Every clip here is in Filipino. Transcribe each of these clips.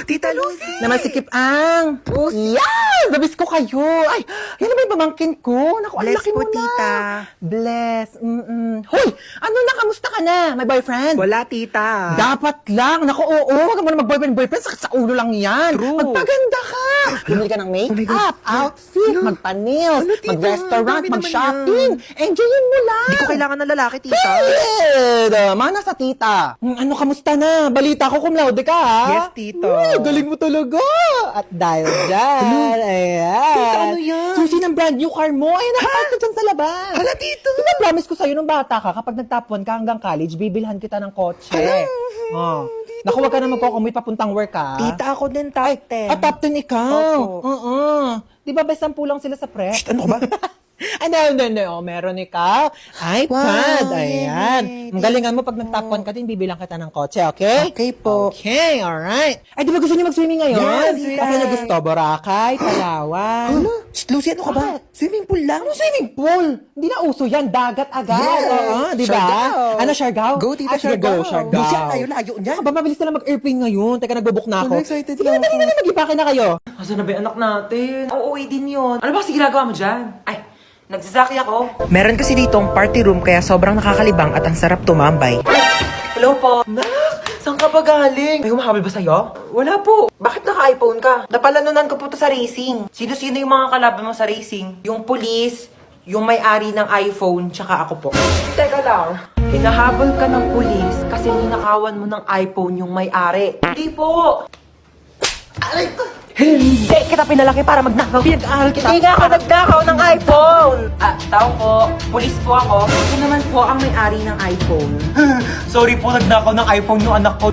Tita Lucy! Naman sikip ang. Yes! Nabis ko kayo. Ay, yan naman yung pamangkin ko. Naku, ang Bless laki po, mo na. tita. Bless. Hoy, ano na, kamusta ka na? May boyfriend? Wala, tita. Dapat lang. Naku, oo. Huwag mo na mag-boyfriend. Sakit sa ulo lang yan. True. Magpaganda ka. Bumili ka ng Oh my make-up, God. outfit, magpa-nails, Ano, tita? mag-restaurant, Dami naman mag-shopping. Enjoyin mo lang. Hindi ko kailangan ng lalaki, tita. Mana sa tita. Ano, kamusta na? Balita ko cum laude ka, ha? Yes, tito. Uy, galing mo talaga. At dahil dyan, ayan. Tita, ano yan? Susi ng brand new car mo. Ayan, nakapark ka dyan sa labas. Hala, tito. Diba, promise ko sa'yo nung bata ka, kapag nag-top 1 ka hanggang college, bibilhan kita ng kotse. Oh. Naku, wag ka na magkukumoy papuntang work, ha? Tita, ako din top 10. Top 10 ikaw. Opo. Oo. Di ba, best 10 lang sila sa prep? Shh, ano ka ba? Hindi. Oh, meron ikaw. iPad. Wow, Ayan. yay. Ang galingan mo, pag nag-top 1 ka din, bibilang kita ng kotse, okay? Okay po. Okay, alright. Ay, di ba gusto niyo mag-swimming ngayon? Yes, Kasi yes. niyo gusto, Boracay, Palawan. Shh, Lucy, ano ka ba? Bakit? Swimming pool lang. Ano swimming pool? Hindi na uso yan, dagat agad. Yes. Oo, di ba? Siargao. Ano, Siargao? Go, tita, Sige, Siargao. go, Siargao. Lucy, ang layo niyan. Aba, mabilis na lang mag-airplane ngayon. Teka, nagbo-book na ako. Ano, excited Sige, na dali ako. na mag-ipake na kayo. Asan na ba yung anak natin? Uuwi din yun. Ano ba kasi ginagawa mo dyan? Ay, nagsasaki ako. Meron kasi ditong party room kaya sobrang nakakalibang at ang sarap tumambay. Hello po. Nak, saan ka ba galing? May humahabol ba sa'yo? Wala po. Bakit naka-iPhone ka? Napalanunan ko po to sa racing. Sino-sino yung mga kalaban mo sa racing? Yung police, yung may-ari ng iPhone, tsaka ako po. Teka lang. Hinahabol ka ng police kasi ninakawan mo ng iPhone yung may-ari. Hindi po. Hindi kita pinalaki para magnakaw. Pinag-aaral kita. Hindi nga ako nagnakaw ng iPhone. Tao po. Police po ako. Ito naman po ang may-ari ng iPhone. Sorry po, nagnakaw ng iPhone yung anak ko.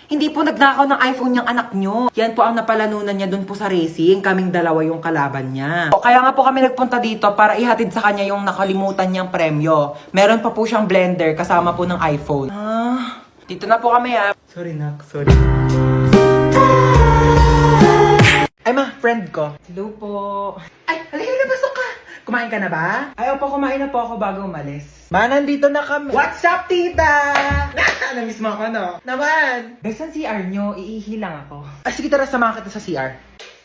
Hindi po nagnakaw ng iPhone yung anak nyo. Yan po ang napalanunan niya dun po sa racing. Kaming dalawa yung kalaban niya. Kaya nga po kami nagpunta dito para ihatid sa kanya yung nakalimutan niyang premyo. Meron pa po siyang blender kasama po ng iPhone. Dito na po kami Sorry, Nak. Sorry. Ay, ma, friend ko. Hello po. Ay, halika, pasok ka. Kumain ka na ba? Ay, opo, kumain na po ako bago umalis. Ma, nandito na kami. What's up, tita? Namiss mo ako, no? Naman. Besan CR nyo, iihi lang ako. Ay, sige, tara, samahan kita sa CR.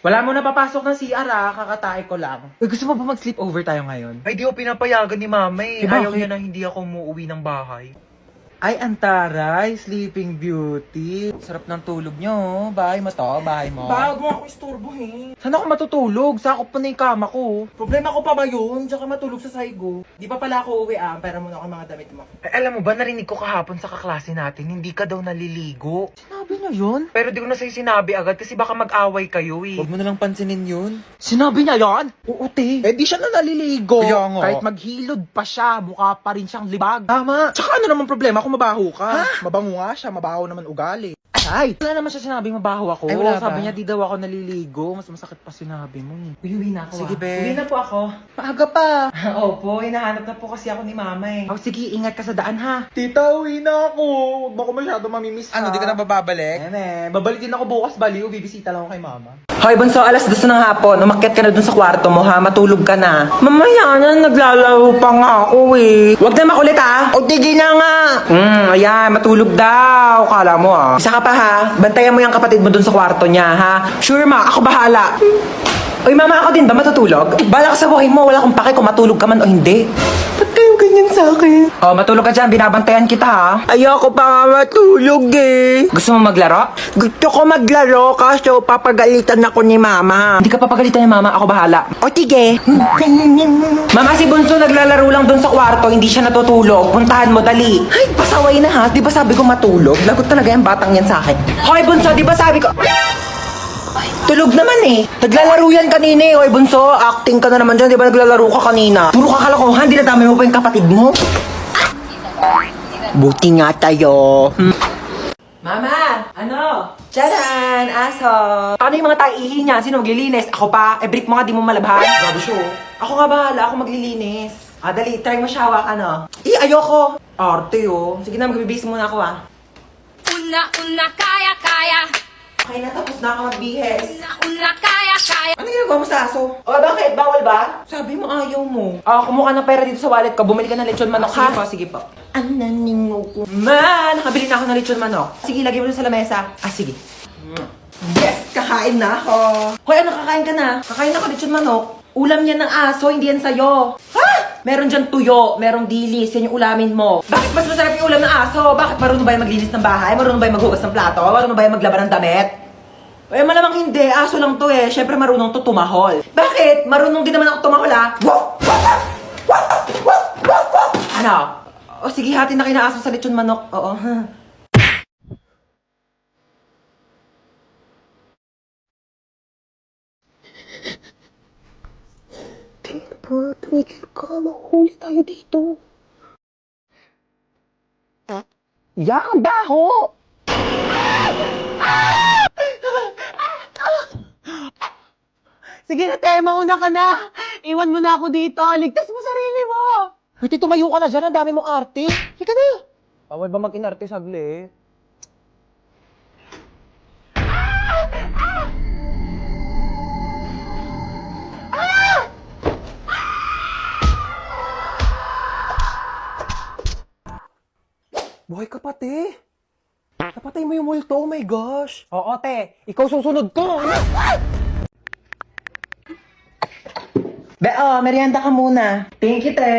Wala mo na papasok ng CR, kakatae ko lang. Uy, gusto mo ba mag-sleep over tayo ngayon? Ay, di ko pinapayagan ni mama eh. Eh, Ayaw bakit? niya na hindi ako umuwi ng bahay. Ay, antaray, Sleeping Beauty. Sarap ng tulog nyo, oh. Bahay mo to, bahay mo. Bago mo ako istorbohin. Saan ako matutulog? Sakop pa na yung kama ko. Problema ko pa ba yun? Diyan ka matulog sa saigo. Di pa pala ako uwi, Pera muna ako mga damit mo. Eh, alam mo ba, narinig ko kahapon sa kaklase natin, hindi ka daw naliligo. Sinabi niya yun? Pero di ko na sa'yo sinabi agad kasi baka mag-away kayo eh. Huwag mo na lang pansinin yun. Sinabi niya yan? Oo, te. Eh, di siya na naliligo. Kaya nga. Kahit maghilod pa siya, mukha pa rin siyang libag. Tama. Tsaka ano naman problema kung mabaho ka? Mabango nga siya, mabaho naman ugali. Ay! Wala naman siya sinabing mabaho ako. Ay, wala Sabi ba? niya di daw ako naliligo. Mas masakit pa sinabi mo. Uwi na ako. Sige, be. Uwi na po ako. Maaga pa. Opo, hinahanap na po kasi ako ni mama eh. Oh, sige, ingat ka sa daan ha. Tita, uwi na ako. Huwag mo ako masyado mamimiss Ano, di ka na babalik? Babalik din ako bukas, baliw. Bibisita lang ako kay mama. Hoy, Bunso, alas 2 ng hapon. Umakyat ka na dun sa kwarto mo, ha? Matulog ka na. Mamaya na, naglalaro pa nga ako, eh. Huwag na makulit, ha? O, tigil na nga. Ayan, matulog daw. Kala mo, ha? Isa ka pa, ha? Bantayan mo yung kapatid mo dun sa kwarto niya, ha? Sure, ma. Ako bahala. Uy, mama, ako din ba matutulog? Bala ka sa buhay mo. Wala akong pake kung matulog ka man o hindi. Ba't kayo ganyan sa akin? Oh, matulog ka dyan. Binabantayan kita, ha? Ayoko pa nga matulog, eh. Gusto mo maglaro? Gusto ko maglaro kaso papagalitan ako ni mama. Hindi ka papagalitan ni mama. Ako bahala. O, tige. Mama, si Bunso naglalaro lang dun sa kwarto. Hindi siya natutulog. Puntahan mo, dali. Ay, pasaway na, ha? Di ba sabi ko matulog? Lagot talaga yung batang yan sa akin. Hoy, Bunso, di ba sabi ko... Tulog naman eh. Naglalaro yan kanina eh. Hoy, Bunso, acting ka na naman dyan. Di ba naglalaro ka kanina? Puro ka kalokohan. Dinadamay mo pa yung kapatid mo. Buti nga tayo. Mama! Ano? Tcharan! Aso! Ano yung mga taihi niya? Sino maglilinis? Ako pa? Eh, brief mo nga, di mo malabhan. Grabe siya. Ako nga bahala. Ako maglilinis. Dali. Try mo siya hawak, ano? Ayoko. Arte, oh. Sige na, magbibis muna ako, Una, kaya. Okay na, tapos na ako magbihis. Una, kaya. Ano ginagawa mo sa aso? O, bakit? Bawal ba? Sabi mo ayaw mo. Kumuha ng pera dito sa wallet ko. Bumili ka ng lechon manok, ha? Sige po. Ananingo ko. Man, nakabili na ako ng lechon manok. Sige, lagay mo dun sa lamesa. Sige. kakain na ako. Hoy, ano kakain ka na? Kakain ako lechon manok. Ulam yan ng aso, hindi yan sa'yo. Ha? Meron dyan tuyo, merong dilis, yan yung ulamin mo. Bakit mas masarap yung ulam ng aso? Bakit marunong ba yung maglinis ng bahay? Marunong ba yung maghugas ng plato? Marunong ba yung maglaban ng damit? Eh, malamang hindi. Aso lang to eh. Siyempre marunong to tumahol. Bakit? Marunong din naman ako tumahol ah. Ano? O sige, hati na kayo na aso sa lechon manok. Oo. Tumigil ka. Mahuli tayo dito. Yak, ang baho! Sige na, te, mauna ka na. Iwan mo na ako dito. Ligtas mo sarili mo. Pwede tumayo ka na dyan. Ang dami mong arte. Sige na. Bawal ba mag-inarte saglit? Buhay ka pa, te. Napatay mo yung multo. Oh my gosh. Oo, te. Ikaw susunod ko. Merienda ka muna. Thank you, te.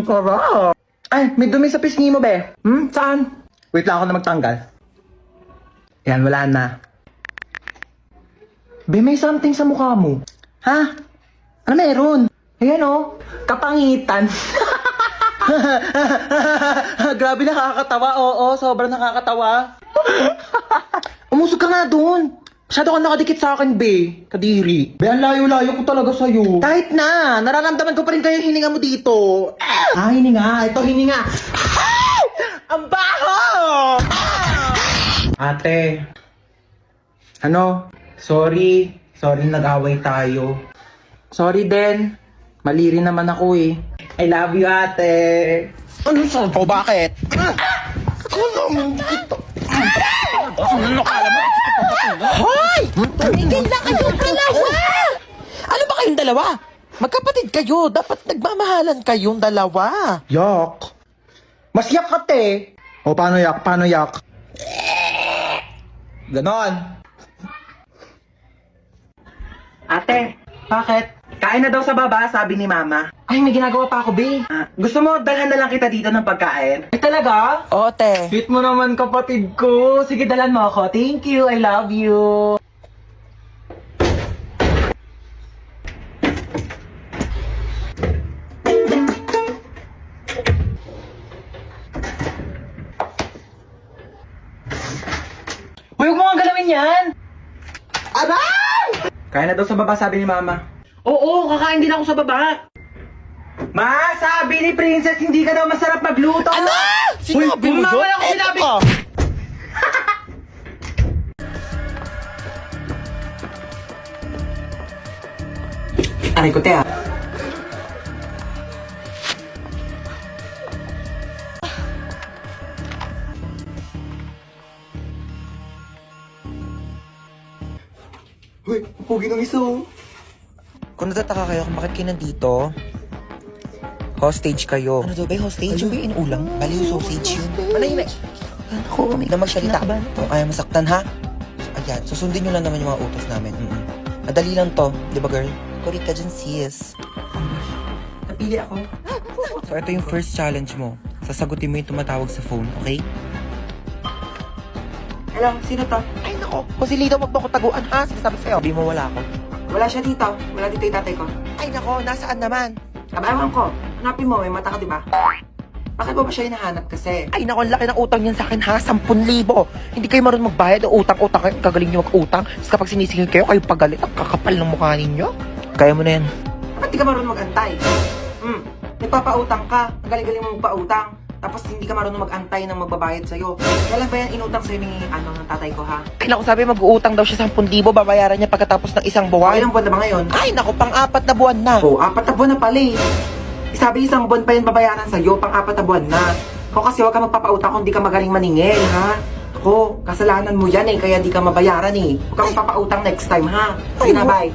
Sarap. Ay, may dumi sa pisngi mo, be. Saan? Wait lang ako na magtanggal. Yan, wala na. Be, may something sa mukha mo. Ha? Ano meron? Ayan, oh. Kapangitan. Grabe, nakakatawa. Oo, sobrang nakakatawa. Umusog ka nga doon. Masyado ka nakadikit sa akin, be. Kadiri. Be, ang layo-layo ko talaga sa'yo. Kahit na, nararamdaman ko pa rin kayo yung hininga mo dito. Hininga. Ito, hininga. Ang baho! Ate. Ano? Sorry. Sorry, nag-away tayo. Sorry din. Mali rin naman ako eh. I love you, ate. Ano sa to? Bakit? Ano kala mo? Hoy! Tumigil na kayong dalawa! Ano ba kayong dalawa? Magkapatid kayo. Dapat nagmamahalan kayong dalawa. Yak. Mas yak ka, te. O, paano yak? Paano yak? Ganon. Ate, bakit? Kain na daw sa baba, sabi ni Mama. Ay, may ginagawa pa ako, be. Gusto mo, dalhan na lang kita dito ng pagkain? Ay, talaga? Oo, te. Sweet mo naman, kapatid ko. Sige, dalhan mo ako. Thank you, I love you. Huwag mo nga galawin yan! Aray! Kain na daw sa baba, sabi ni Mama. Oo, kakain din ako sa baba. Ma, sabi ni Princess, hindi ka daw masarap magluto. Ano? Sinabi mo doon? Wala ko sinabi. Aray ko, te, ah. Uy, pugi ng isa, oh. Kung natataka kayo kung bakit kayo nandito, hostage kayo. Ano daw ba yung hostage? Yung ba yung inuulang? Bali yung sausage yun. Manahimik. Ako, may na magsalita. Kung ayaw masaktan, ha? So, ayan, susundin nyo lang naman yung mga utos namin. Madali lang to, di ba, girl? Correct ka dyan, sis. Napili ako. So, ito yung first challenge mo. Sasagutin mo yung tumatawag sa phone, okay? Hello, sino to? Ay, nako. Kung si Lito, wag mo ko taguan, ha? Sinasabi sa'yo. Sabi mo wala ako. Wala siya dito. Wala dito yung tatay ko. Ay, nako. Nasaan naman? Ewan ko. Hanapin mo. May mata ka, di ba? Bakit mo ba siya hinahanap kasi? Ay, nako. Laki ng utang niyan sa akin, ha? 10,000. Hindi kayo marunong magbayad. Utang-utang kayo. Kagaling niyo mag-utang. Tapos kapag sinisingil kayo, kayo pagalit. Ang kakapal ng mukha ninyo. Kaya mo na yan. Bakit di ka marunong mag-antay? Nagpapautang ka. Ang galing-galing mo magpautang. Tapos hindi ka marunong mag-antay ng magbabayad sa'yo. Kailan ba yan inutang sa'yo ni ng tatay ko, ha? Ay, naku, sabi mag-uutang daw siya 10,000, babayaran niya pagkatapos ng isang buwan. Ilang buwan na ba ngayon? Ay, naku, pang-4 na buwan na. Oo, 4 na buwan na pala eh. Sabi isang buwan pa yan babayaran sa'yo, pang-4 na buwan na. Ako kasi huwag ka magpapautang kung di ka magaling maningil, ha? Ako, kasalanan mo yan eh, kaya di ka mabayaran eh. Huwag ka magpapautang next time, ha? Sige na, bye.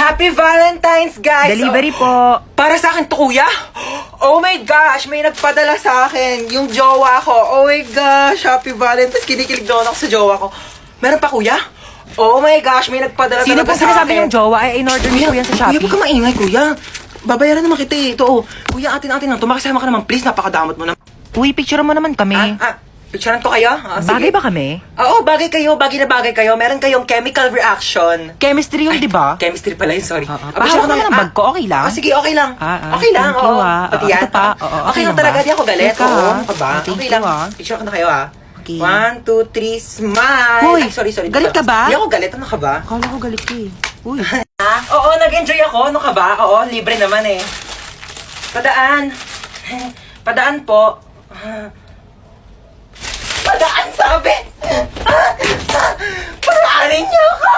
Happy Valentine's, guys! Delivery po. Para sa akin to, kuya? Oh my gosh, may nagpadala sa akin. Yung jowa ko. Oh my gosh, happy Valentine's. Kinikilig doon ako sa jowa ko. Meron pa, kuya? Oh my gosh, may nagpadala Sino talaga pong sa sinasabi akin. yung jowa? Ay, in-order niyo po yan sa Kuya, Shopee. huwag ka maingay, kuya. Babayaran naman kita eh. Ito, oh. Kuya, atin-atin lang. Tumakasama ka naman, please. Napakadamot mo na. Uy, picture mo naman kami. Picturean ko kayo? Ah, sige. Bagay ba kami? Oo, bagay kayo. Bagay na bagay kayo. Meron kayong chemical reaction. Chemistry yun, di ba? Chemistry pala yun, sorry. Pahawak ka ng bag ko, okay lang? Sige, okay lang. Okay lang, thank you, oo. Pati yan. Ito pa, oo, Okay lang ba? talaga, di ako galit. Teka, Oo, ano ka ba? thank Okay you, lang. ah. Picture ko na kayo, ah. Okay. 1, 2, 3, smile! Hoy, Ay, sorry. galit ka ba? Hindi ako galit, ano ka ba? Akala ko galit ka eh. Uy. Oo, nag-enjoy ako, ano ka ba? Oo, libre naman eh. Padaan. Padaan po. Padaan, sabi! Paraanin niyo ako!